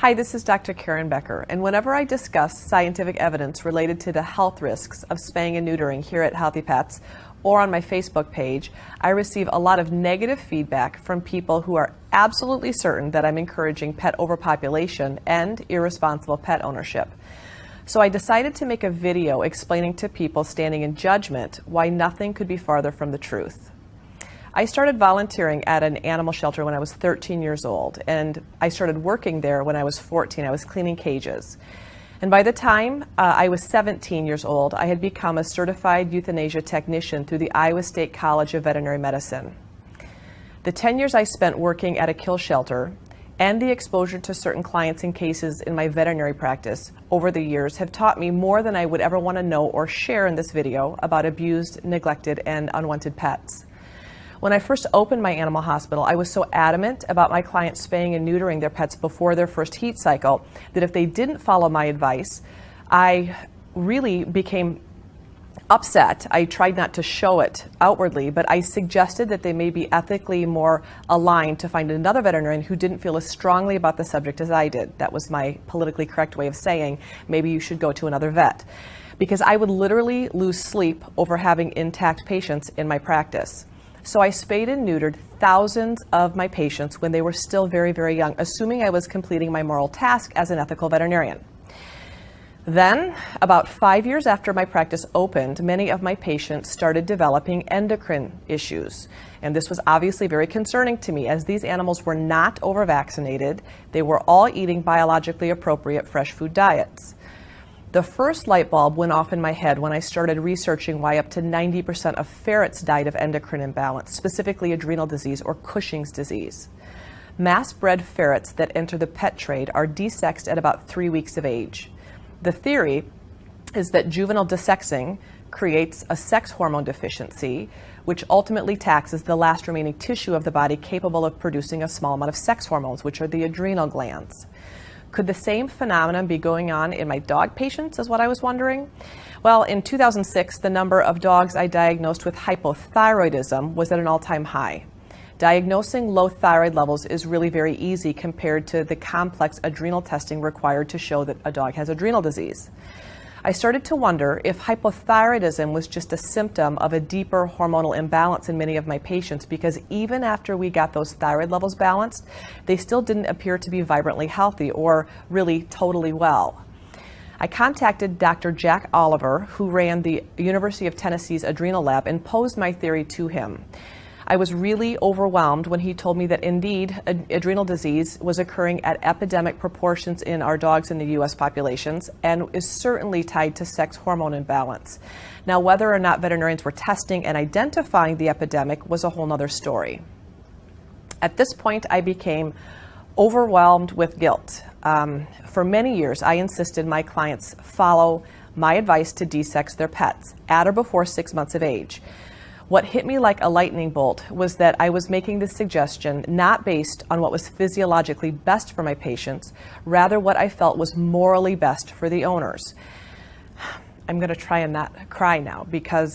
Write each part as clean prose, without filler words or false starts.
Hi, this is Dr. Karen Becker, and whenever I discuss scientific evidence related to the health risks of spaying and neutering here at Healthy Pets or on my Facebook page, I receive a lot of negative feedback from people who are absolutely certain that I'm encouraging pet overpopulation and irresponsible pet ownership. So I decided to make a video explaining to people standing in judgment why nothing could be farther from the truth. I started volunteering at an animal shelter when I was 13 years old, and I started working there when I was 14. I was cleaning cages. And by the time I was 17 years old, I had become a certified euthanasia technician through the Iowa State College of Veterinary Medicine. The 10 years I spent working at a kill shelter and the exposure to certain clients and cases in my veterinary practice over the years have taught me more than I would ever want to know or share in this video about abused, neglected, and unwanted pets. When I first opened my animal hospital, I was so adamant about my clients spaying and neutering their pets before their first heat cycle that if they didn't follow my advice, I really became upset. I tried not to show it outwardly, but I suggested that they may be ethically more aligned to find another veterinarian who didn't feel as strongly about the subject as I did. That was my politically correct way of saying maybe you should go to another vet, because I would literally lose sleep over having intact patients in my practice. So I spayed and neutered thousands of my patients when they were still very, very young, assuming I was completing my moral task as an ethical veterinarian. Then, about 5 years after my practice opened, many of my patients started developing endocrine issues. And this was obviously very concerning to me, as these animals were not over-vaccinated. They were all eating biologically appropriate fresh food diets. The first light bulb went off in my head when I started researching why up to 90% of ferrets died of endocrine imbalance, specifically adrenal disease or Cushing's disease. Mass-bred ferrets that enter the pet trade are desexed at about 3 weeks of age. The theory is that juvenile desexing creates a sex hormone deficiency, which ultimately taxes the last remaining tissue of the body capable of producing a small amount of sex hormones, which are the adrenal glands. Could the same phenomenon be going on in my dog patients, is what I was wondering? Well, in 2006, the number of dogs I diagnosed with hypothyroidism was at an all-time high. Diagnosing low thyroid levels is really very easy compared to the complex adrenal testing required to show that a dog has adrenal disease. I started to wonder if hypothyroidism was just a symptom of a deeper hormonal imbalance in many of my patients, because even after we got those thyroid levels balanced, they still didn't appear to be vibrantly healthy or really totally well. I contacted Dr. Jack Oliver, who ran the University of Tennessee's adrenal lab, and posed my theory to him. I was really overwhelmed when he told me that indeed adrenal disease was occurring at epidemic proportions in our dogs in the U.S. populations and is certainly tied to sex hormone imbalance. Now, whether or not veterinarians were testing and identifying the epidemic was a whole nother story. At this point, I became overwhelmed with guilt. For many years, I insisted my clients follow my advice to desex their pets at or before 6 months of age. What hit me like a lightning bolt was that I was making this suggestion not based on what was physiologically best for my patients, rather what I felt was morally best for the owners. I'm going to try and not cry now, because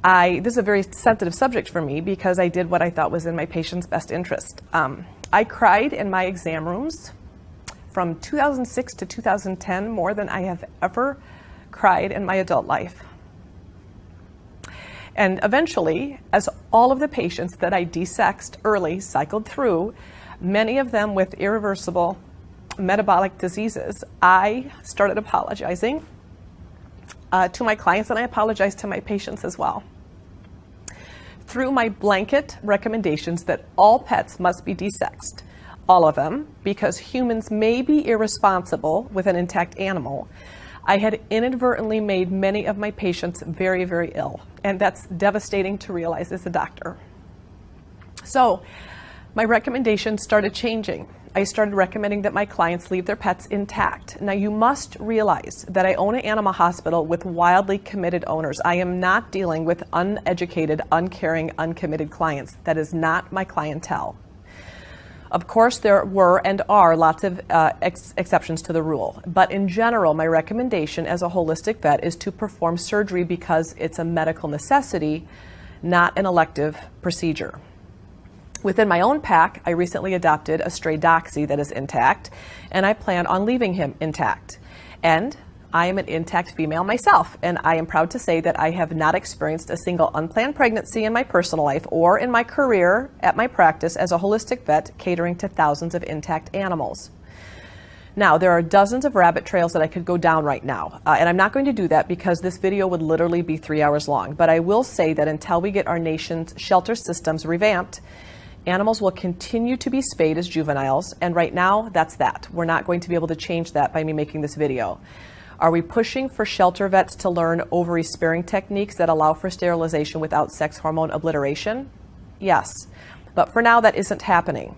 this is a very sensitive subject for me, because I did what I thought was in my patients' best interest. I cried in my exam rooms from 2006 to 2010 more than I have ever cried in my adult life. And eventually, as all of the patients that I desexed early cycled through, many of them with irreversible metabolic diseases, I started apologizing to my clients, and I apologized to my patients as well. Through my blanket recommendations that all pets must be desexed, all of them, because humans may be irresponsible with an intact animal, I had inadvertently made many of my patients very, very ill, and that's devastating to realize as a doctor. So my recommendations started changing. I started recommending that my clients leave their pets intact. Now, you must realize that I own an animal hospital with wildly committed owners. I am not dealing with uneducated, uncaring, uncommitted clients. That is not my clientele. Of course, there were and are lots of exceptions to the rule, but in general, my recommendation as a holistic vet is to perform surgery because it's a medical necessity, not an elective procedure. Within my own pack, I recently adopted a stray Dachshund that is intact, and I plan on leaving him intact. And I am an intact female myself, and I am proud to say that I have not experienced a single unplanned pregnancy in my personal life or in my career at my practice as a holistic vet catering to thousands of intact animals. Now, there are dozens of rabbit trails that I could go down right now, and I'm not going to do that because this video would literally be 3 hours long. But I will say that until we get our nation's shelter systems revamped, animals will continue to be spayed as juveniles, and right now, that's that. We're not going to be able to change that by me making this video. Are we pushing for shelter vets to learn ovary sparing techniques that allow for sterilization without sex hormone obliteration? Yes, but for now that isn't happening.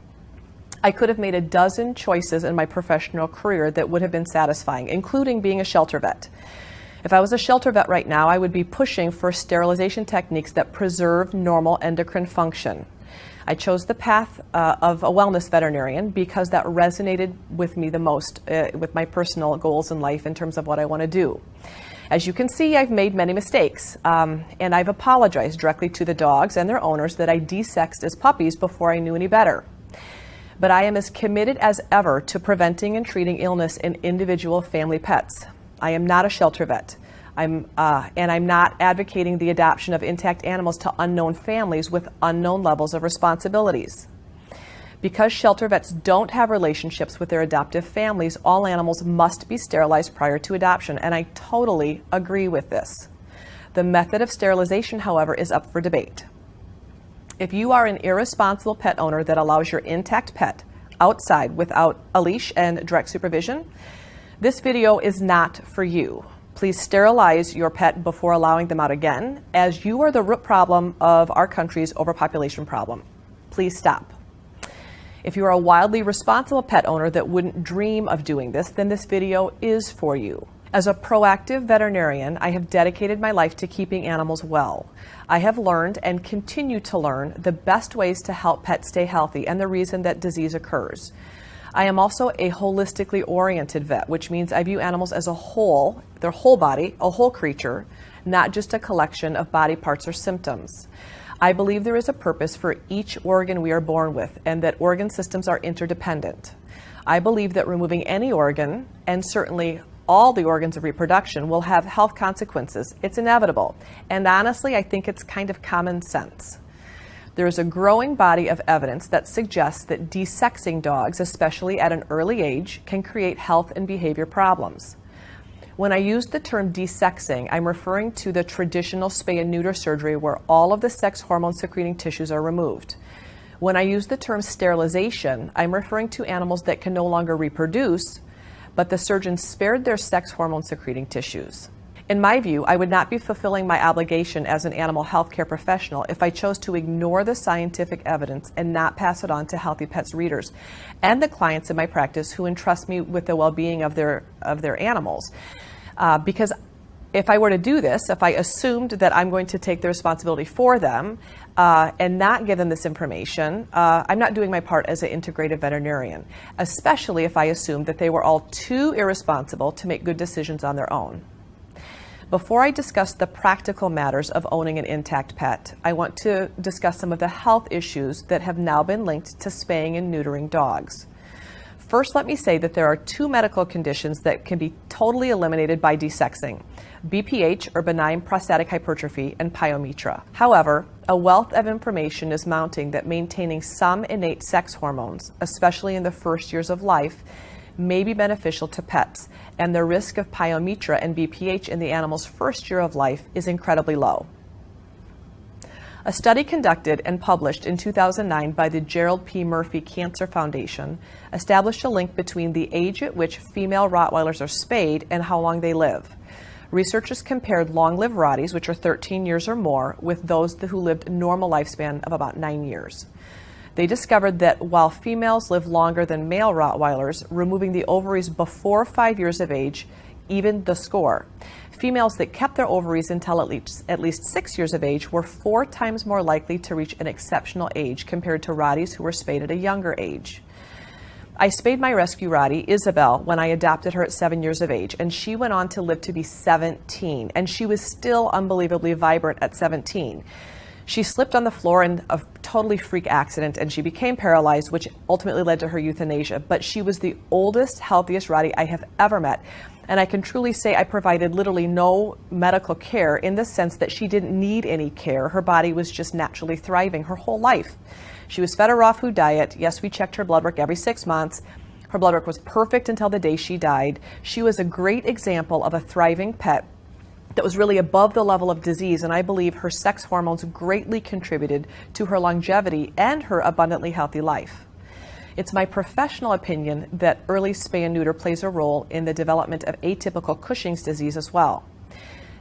I could have made a dozen choices in my professional career that would have been satisfying, including being a shelter vet. If I was a shelter vet right now, I would be pushing for sterilization techniques that preserve normal endocrine function. I chose the path of a wellness veterinarian because that resonated with me the most with my personal goals in life in terms of what I want to do. As you can see, I've made many mistakes, and I've apologized directly to the dogs and their owners that I desexed as puppies before I knew any better. But I am as committed as ever to preventing and treating illness in individual family pets. I am not a shelter vet. And I'm not advocating the adoption of intact animals to unknown families with unknown levels of responsibilities. Because shelter vets don't have relationships with their adoptive families, all animals must be sterilized prior to adoption, and I totally agree with this. The method of sterilization, however, is up for debate. If you are an irresponsible pet owner that allows your intact pet outside without a leash and direct supervision, this video is not for you. Please sterilize your pet before allowing them out again, as you are the root problem of our country's overpopulation problem. Please stop. If you are a wildly responsible pet owner that wouldn't dream of doing this, then this video is for you. As a proactive veterinarian, I have dedicated my life to keeping animals well. I have learned and continue to learn the best ways to help pets stay healthy and the reason that disease occurs. I am also a holistically oriented vet, which means I view animals as a whole, their whole body, a whole creature, not just a collection of body parts or symptoms. I believe there is a purpose for each organ we are born with and that organ systems are interdependent. I believe that removing any organ, and certainly all the organs of reproduction, will have health consequences. It's inevitable. And honestly, I think it's kind of common sense. There is a growing body of evidence that suggests that desexing dogs, especially at an early age, can create health and behavior problems. When I use the term desexing, I'm referring to the traditional spay and neuter surgery where all of the sex hormone secreting tissues are removed. When I use the term sterilization, I'm referring to animals that can no longer reproduce, but the surgeon spared their sex hormone secreting tissues. In my view, I would not be fulfilling my obligation as an animal healthcare professional if I chose to ignore the scientific evidence and not pass it on to Healthy Pets readers and the clients in my practice who entrust me with the well-being of their animals. Because if I were to do this, if I assumed that I'm going to take the responsibility for them and not give them this information, I'm not doing my part as an integrative veterinarian, especially if I assumed that they were all too irresponsible to make good decisions on their own. Before I discuss the practical matters of owning an intact pet, I want to discuss some of the health issues that have now been linked to spaying and neutering dogs. First, let me say that there are two medical conditions that can be totally eliminated by desexing: BPH, or benign prostatic hypertrophy, and pyometra. However, a wealth of information is mounting that maintaining some innate sex hormones, especially in the first years of life, may be beneficial to pets, and the risk of pyometra and BPH in the animal's first year of life is incredibly low. A study conducted and published in 2009 by the Gerald P. Murphy Cancer Foundation established a link between the age at which female Rottweilers are spayed and how long they live. Researchers compared long-lived Rotties, which are 13 years or more, with those who lived a normal lifespan of about 9 years. They discovered that while females live longer than male Rottweilers, removing the ovaries before 5 years of age evened the score. Females that kept their ovaries until at least 6 years of age were 4 times more likely to reach an exceptional age compared to Rotties who were spayed at a younger age. I spayed my rescue Rottie, Isabel, when I adopted her at 7 years of age, and she went on to live to be 17, and she was still unbelievably vibrant at 17. She slipped on the floor in a totally freak accident and she became paralyzed, which ultimately led to her euthanasia. But she was the oldest, healthiest Rottie I have ever met. And I can truly say I provided literally no medical care in the sense that she didn't need any care. Her body was just naturally thriving her whole life. She was fed a raw food diet. Yes, we checked her blood work every 6 months. Her blood work was perfect until the day she died. She was a great example of a thriving pet that was really above the level of disease, and I believe her sex hormones greatly contributed to her longevity and her abundantly healthy life. It's my professional opinion that early spay and neuter plays a role in the development of atypical Cushing's disease as well.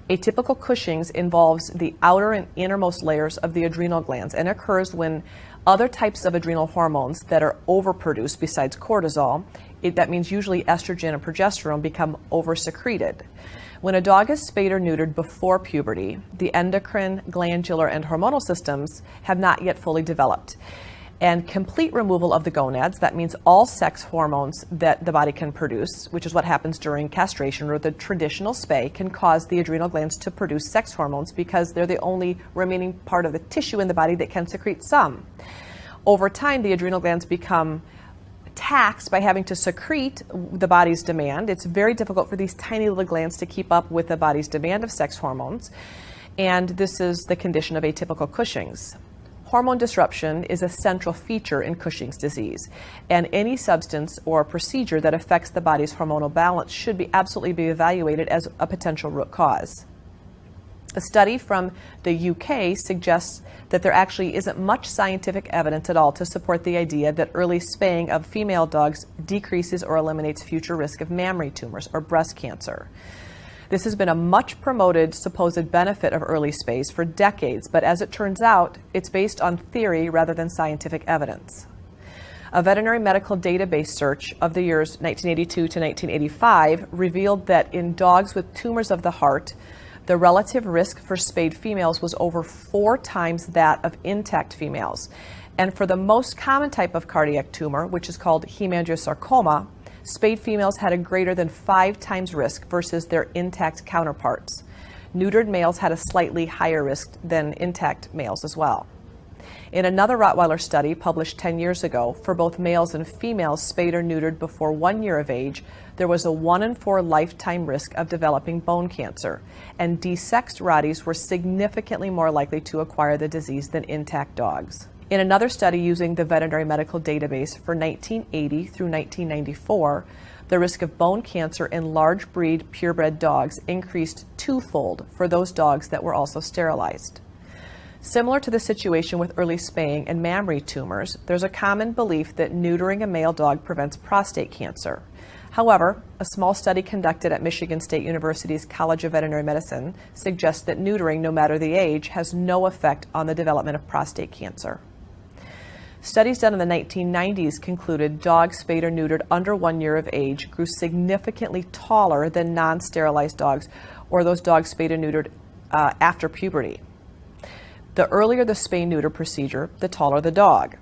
Atypical Cushing's involves the outer and innermost layers of the adrenal glands and occurs when other types of adrenal hormones that are overproduced besides cortisol, that means usually estrogen and progesterone, become oversecreted. When a dog is spayed or neutered before puberty, the endocrine, glandular, and hormonal systems have not yet fully developed. And complete removal of the gonads, that means all sex hormones that the body can produce, which is what happens during castration or the traditional spay, can cause the adrenal glands to produce sex hormones because they're the only remaining part of the tissue in the body that can secrete some. Over time, the adrenal glands become taxed by having to secrete the body's demand. It's very difficult for these tiny little glands to keep up with the body's demand of sex hormones, and this is the condition of atypical Cushing's. Hormone disruption is a central feature in Cushing's disease, and any substance or procedure that affects the body's hormonal balance should absolutely be evaluated as a potential root cause. A study from the UK suggests that there actually isn't much scientific evidence at all to support the idea that early spaying of female dogs decreases or eliminates future risk of mammary tumors or breast cancer. This has been a much promoted supposed benefit of early spays for decades, but as it turns out, it's based on theory rather than scientific evidence. A veterinary medical database search of the years 1982 to 1985 revealed that in dogs with tumors of the heart, the relative risk for spayed females was over 4 times that of intact females. And for the most common type of cardiac tumor, which is called hemangiosarcoma, spayed females had a greater than 5 times risk versus their intact counterparts. Neutered males had a slightly higher risk than intact males as well. In another Rottweiler study published 10 years ago, for both males and females spayed or neutered before 1 year of age, there was a 1 in 4 lifetime risk of developing bone cancer, and desexed Rotties were significantly more likely to acquire the disease than intact dogs. In another study using the Veterinary Medical Database for 1980 through 1994, the risk of bone cancer in large breed purebred dogs increased 2-fold for those dogs that were also sterilized. Similar to the situation with early spaying and mammary tumors, there's a common belief that neutering a male dog prevents prostate cancer. However, a small study conducted at Michigan State University's College of Veterinary Medicine suggests that neutering, no matter the age, has no effect on the development of prostate cancer. Studies done in the 1990s concluded dogs spayed or neutered under 1 year of age grew significantly taller than non-sterilized dogs or those dogs spayed or neutered after puberty. The earlier the spay-neuter procedure, the taller the dog.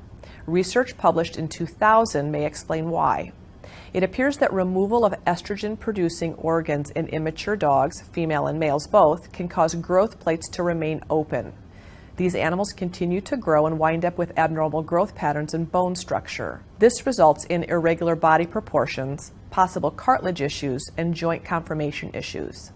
Research published in 2000 may explain why. It appears that removal of estrogen-producing organs in immature dogs, female and males both, can cause growth plates to remain open. These animals continue to grow and wind up with abnormal growth patterns in bone structure. This results in irregular body proportions, possible cartilage issues, and joint conformation issues.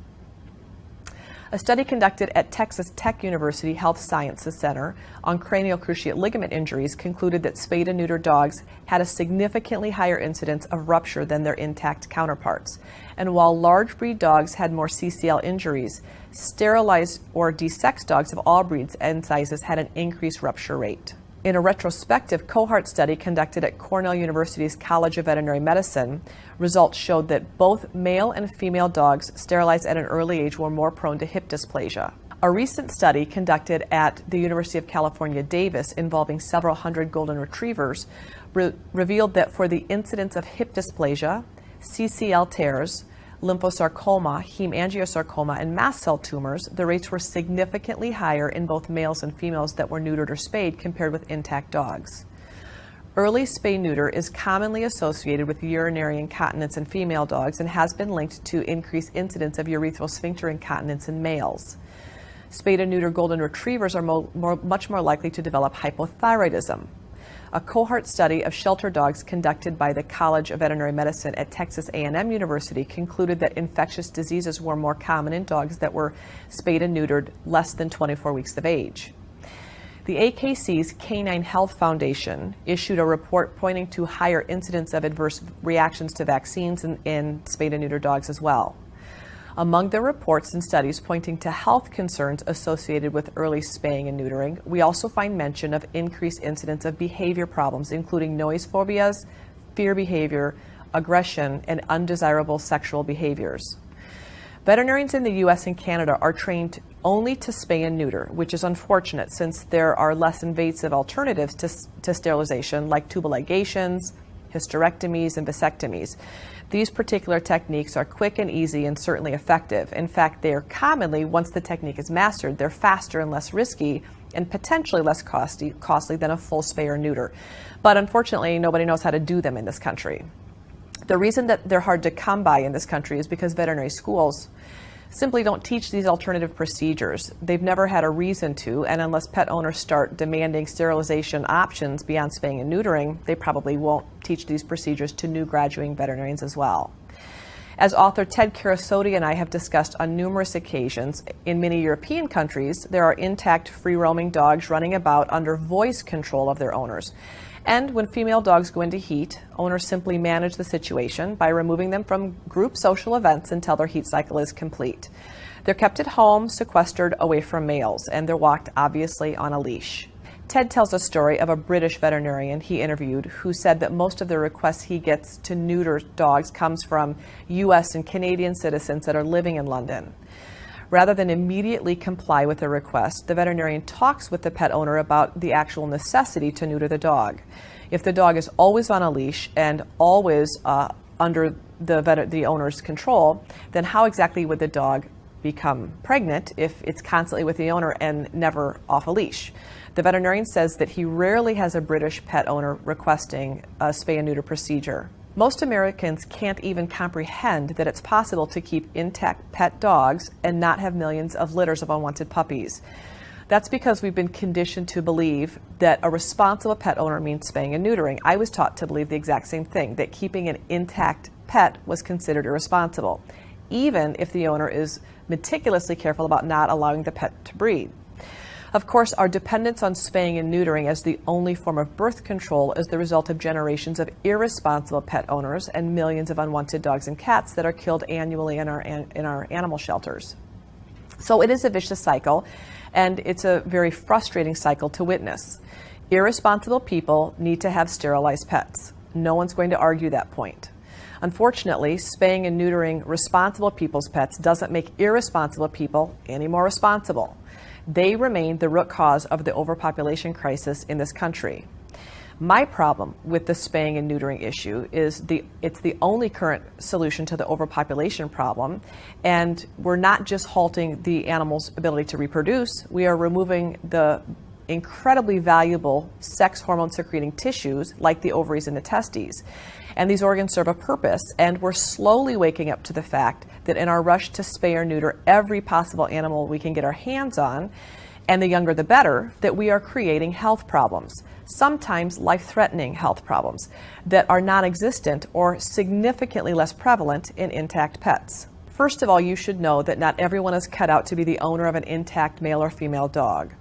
A study conducted at Texas Tech University Health Sciences Center on cranial cruciate ligament injuries concluded that spayed and neutered dogs had a significantly higher incidence of rupture than their intact counterparts. And while large breed dogs had more CCL injuries, sterilized or desexed dogs of all breeds and sizes had an increased rupture rate. In a retrospective cohort study conducted at Cornell University's College of Veterinary Medicine, results showed that both male and female dogs sterilized at an early age were more prone to hip dysplasia. A recent study conducted at the University of California, Davis, involving several hundred golden retrievers, revealed that for the incidence of hip dysplasia, CCL tears, lymphosarcoma, hemangiosarcoma, and mast cell tumors, the rates were significantly higher in both males and females that were neutered or spayed compared with intact dogs. Early spay-neuter is commonly associated with urinary incontinence in female dogs and has been linked to increased incidence of urethral sphincter incontinence in males. Spayed and neuter golden retrievers are much more likely to develop hypothyroidism. A cohort study of shelter dogs conducted by the College of Veterinary Medicine at Texas A&M University concluded that infectious diseases were more common in dogs that were spayed and neutered less than 24 weeks of age. The AKC's Canine Health Foundation issued a report pointing to higher incidence of adverse reactions to vaccines in spayed and neutered dogs as well. Among the reports and studies pointing to health concerns associated with early spaying and neutering, we also find mention of increased incidence of behavior problems, including noise phobias, fear behavior, aggression, and undesirable sexual behaviors. Veterinarians in the U.S. and Canada are trained only to spay and neuter, which is unfortunate since there are less invasive alternatives to sterilization like tubal ligations, hysterectomies, and vasectomies. These particular techniques are quick and easy and certainly effective. In fact, they are commonly, once the technique is mastered, they're faster and less risky and potentially less costly than a full spay or neuter. But unfortunately, nobody knows how to do them in this country. The reason that they're hard to come by in this country is because veterinary schools simply don't teach these alternative procedures. They've never had a reason to, and unless pet owners start demanding sterilization options beyond spaying and neutering, they probably won't teach these procedures to new graduating veterinarians as well. As author Ted Carasoti and I have discussed on numerous occasions, in many European countries, there are intact free-roaming dogs running about under voice control of their owners. And when female dogs go into heat, owners simply manage the situation by removing them from group social events until their heat cycle is complete. They're kept at home, sequestered away from males, and they're walked obviously on a leash. Ted tells a story of a British veterinarian he interviewed who said that most of the requests he gets to neuter dogs comes from U.S. and Canadian citizens that are living in London. Rather than immediately comply with the request, the veterinarian talks with the pet owner about the actual necessity to neuter the dog. If the dog is always on a leash and always under the owner's control, then how exactly would the dog become pregnant if it's constantly with the owner and never off a leash? The veterinarian says that he rarely has a British pet owner requesting a spay and neuter procedure. Most Americans can't even comprehend that it's possible to keep intact pet dogs and not have millions of litters of unwanted puppies. That's because we've been conditioned to believe that a responsible pet owner means spaying and neutering. I was taught to believe the exact same thing, that keeping an intact pet was considered irresponsible, even if the owner is meticulously careful about not allowing the pet to breed. Of course, our dependence on spaying and neutering as the only form of birth control is the result of generations of irresponsible pet owners and millions of unwanted dogs and cats that are killed annually in our animal shelters. So it is a vicious cycle, and it's a very frustrating cycle to witness. Irresponsible people need to have sterilized pets. No one's going to argue that point. Unfortunately, spaying and neutering responsible people's pets doesn't make irresponsible people any more responsible. They remain the root cause of the overpopulation crisis in this country. My problem with the spaying and neutering issue is it's the only current solution to the overpopulation problem, and we're not just halting the animal's ability to reproduce, we are removing the incredibly valuable sex hormone secreting tissues like the ovaries and the testes. And these organs serve a purpose, and we're slowly waking up to the fact that in our rush to spay or neuter every possible animal we can get our hands on, and the younger the better, that we are creating health problems, sometimes life-threatening health problems that are non-existent or significantly less prevalent in intact pets. First of all, you should know that not everyone is cut out to be the owner of an intact male or female dog.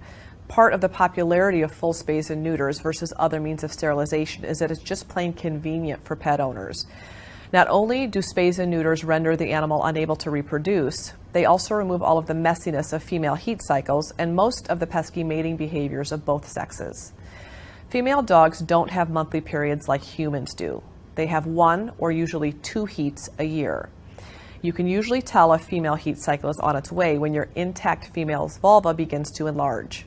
Part of the popularity of full spays and neuters versus other means of sterilization is that it's just plain convenient for pet owners. Not only do spays and neuters render the animal unable to reproduce, they also remove all of the messiness of female heat cycles and most of the pesky mating behaviors of both sexes. Female dogs don't have monthly periods like humans do. They have 1 or usually 2 heats a year. You can usually tell a female heat cycle is on its way when your intact female's vulva begins to enlarge.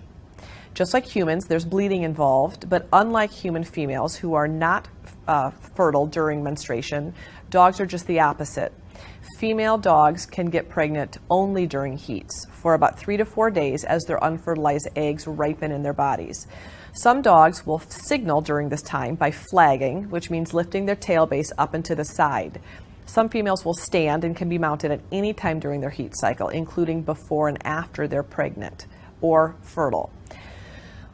Just like humans, there's bleeding involved, but unlike human females who are not fertile during menstruation, dogs are just the opposite. Female dogs can get pregnant only during heats for about 3 to 4 days as their unfertilized eggs ripen in their bodies. Some dogs will signal during this time by flagging, which means lifting their tail base up and to the side. Some females will stand and can be mounted at any time during their heat cycle, including before and after they're pregnant or fertile.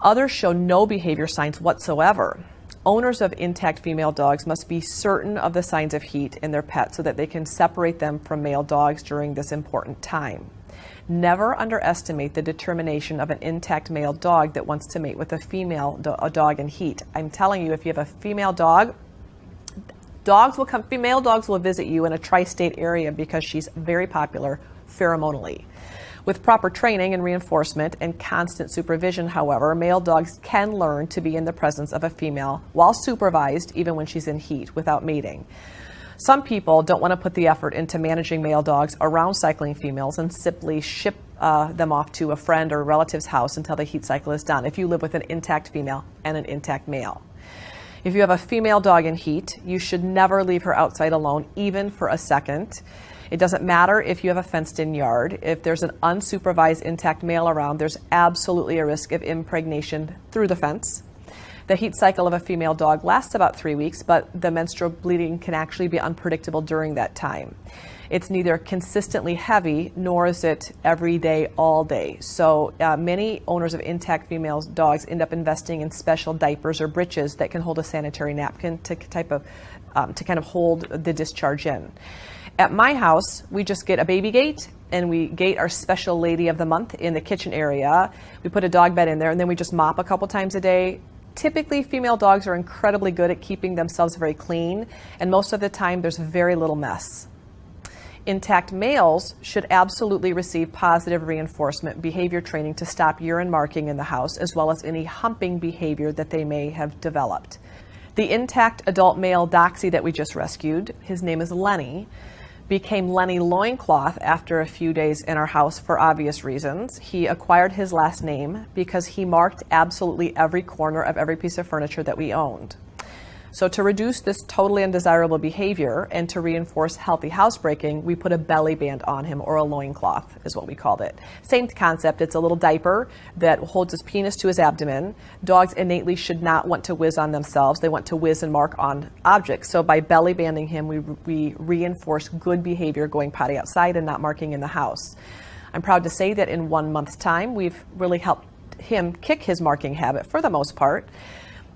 Others show no behavior signs whatsoever. Owners of intact female dogs must be certain of the signs of heat in their pet so that they can separate them from male dogs during this important time. Never underestimate the determination of an intact male dog that wants to mate with a female dog in heat. I'm telling you, if you have a female dog, female dogs will visit you in a tri-state area because she's very popular pheromonally. With proper training and reinforcement and constant supervision, however, male dogs can learn to be in the presence of a female while supervised, even when she's in heat, without mating. Some people don't want to put the effort into managing male dogs around cycling females and simply ship them off to a friend or relative's house until the heat cycle is done if you live with an intact female and an intact male. If you have a female dog in heat, you should never leave her outside alone, even for a second. It doesn't matter if you have a fenced-in yard. If there's an unsupervised intact male around, there's absolutely a risk of impregnation through the fence. The heat cycle of a female dog lasts about 3 weeks, but the menstrual bleeding can actually be unpredictable during that time. It's neither consistently heavy, nor is it every day, all day. So many owners of intact female dogs end up investing in special diapers or breeches that can hold a sanitary napkin to kind of hold the discharge in. At my house, we just get a baby gate, and we gate our special lady of the month in the kitchen area. We put a dog bed in there, and then we just mop a couple times a day. Typically, female dogs are incredibly good at keeping themselves very clean, and most of the time there's very little mess. Intact males should absolutely receive positive reinforcement behavior training to stop urine marking in the house, as well as any humping behavior that they may have developed. The intact adult male Doxy that we just rescued, his name is Lenny, became Lenny Loincloth after a few days in our house for obvious reasons. He acquired his last name because he marked absolutely every corner of every piece of furniture that we owned. So to reduce this totally undesirable behavior and to reinforce healthy housebreaking, we put a belly band on him, or a loincloth is what we called it. Same concept, it's a little diaper that holds his penis to his abdomen. Dogs innately should not want to whiz on themselves. They want to whiz and mark on objects. So by belly banding him, we reinforce good behavior, going potty outside and not marking in the house. I'm proud to say that in 1 month's time, we've really helped him kick his marking habit for the most part.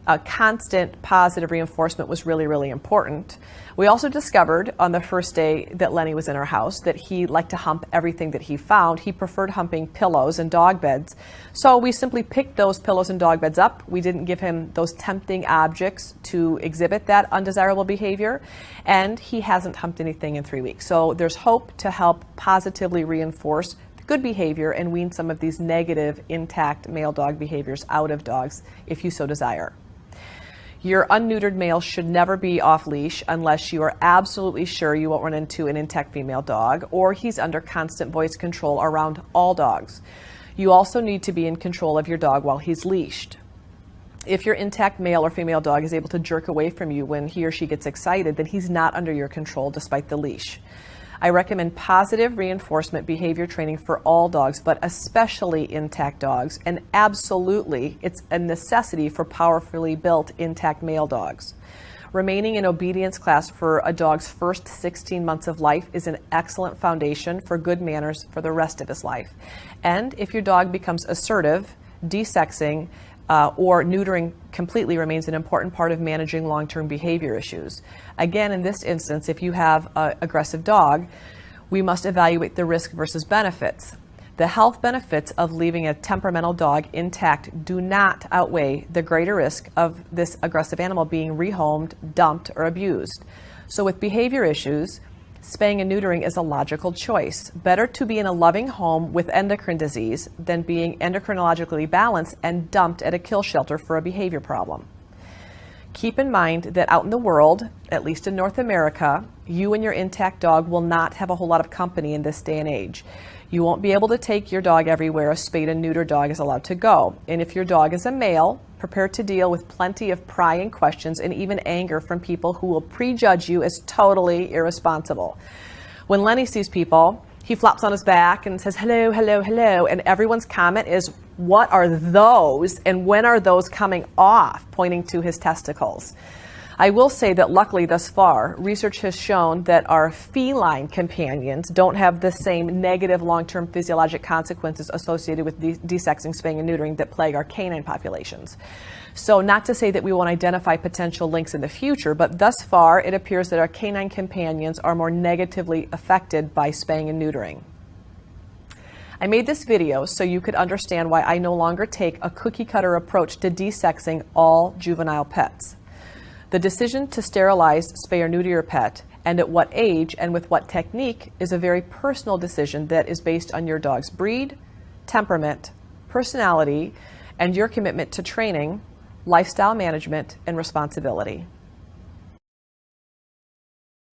A constant positive reinforcement was really, really important. We also discovered on the first day that Lenny was in our house that he liked to hump everything that he found. He preferred humping pillows and dog beds. So we simply picked those pillows and dog beds up. We didn't give him those tempting objects to exhibit that undesirable behavior. And he hasn't humped anything in 3 weeks. So there's hope to help positively reinforce good behavior and wean some of these negative intact male dog behaviors out of dogs if you so desire. Your unneutered male should never be off leash unless you are absolutely sure you won't run into an intact female dog, or he's under constant voice control around all dogs. You also need to be in control of your dog while he's leashed. If your intact male or female dog is able to jerk away from you when he or she gets excited, then he's not under your control despite the leash. I recommend positive reinforcement behavior training for all dogs, but especially intact dogs, and absolutely it's a necessity for powerfully built intact male dogs. Remaining in obedience class for a dog's first 16 months of life is an excellent foundation for good manners for the rest of his life. And if your dog becomes assertive, desexing, or neutering completely remains an important part of managing long-term behavior issues. Again, in this instance, if you have an aggressive dog, we must evaluate the risk versus benefits. The health benefits of leaving a temperamental dog intact do not outweigh the greater risk of this aggressive animal being rehomed, dumped, or abused. So with behavior issues, spaying and neutering is a logical choice. Better to be in a loving home with endocrine disease than being endocrinologically balanced and dumped at a kill shelter for a behavior problem. Keep in mind that out in the world, at least in North America, you and your intact dog will not have a whole lot of company in this day and age. You won't be able to take your dog everywhere a spayed and neutered dog is allowed to go. And if your dog is a male, prepare to deal with plenty of prying questions and even anger from people who will prejudge you as totally irresponsible. When Lenny sees people, he flops on his back and says, hello, hello, hello. And everyone's comment is, what are those? And when are those coming off? Pointing to his testicles. I will say that luckily thus far, research has shown that our feline companions don't have the same negative long-term physiologic consequences associated with desexing, spaying, and neutering that plague our canine populations. So not to say that we won't identify potential links in the future, but thus far it appears that our canine companions are more negatively affected by spaying and neutering. I made this video so you could understand why I no longer take a cookie-cutter approach to desexing all juvenile pets. The decision to sterilize, spay, or neuter your pet, and at what age and with what technique, is a very personal decision that is based on your dog's breed, temperament, personality, and your commitment to training, lifestyle management, and responsibility.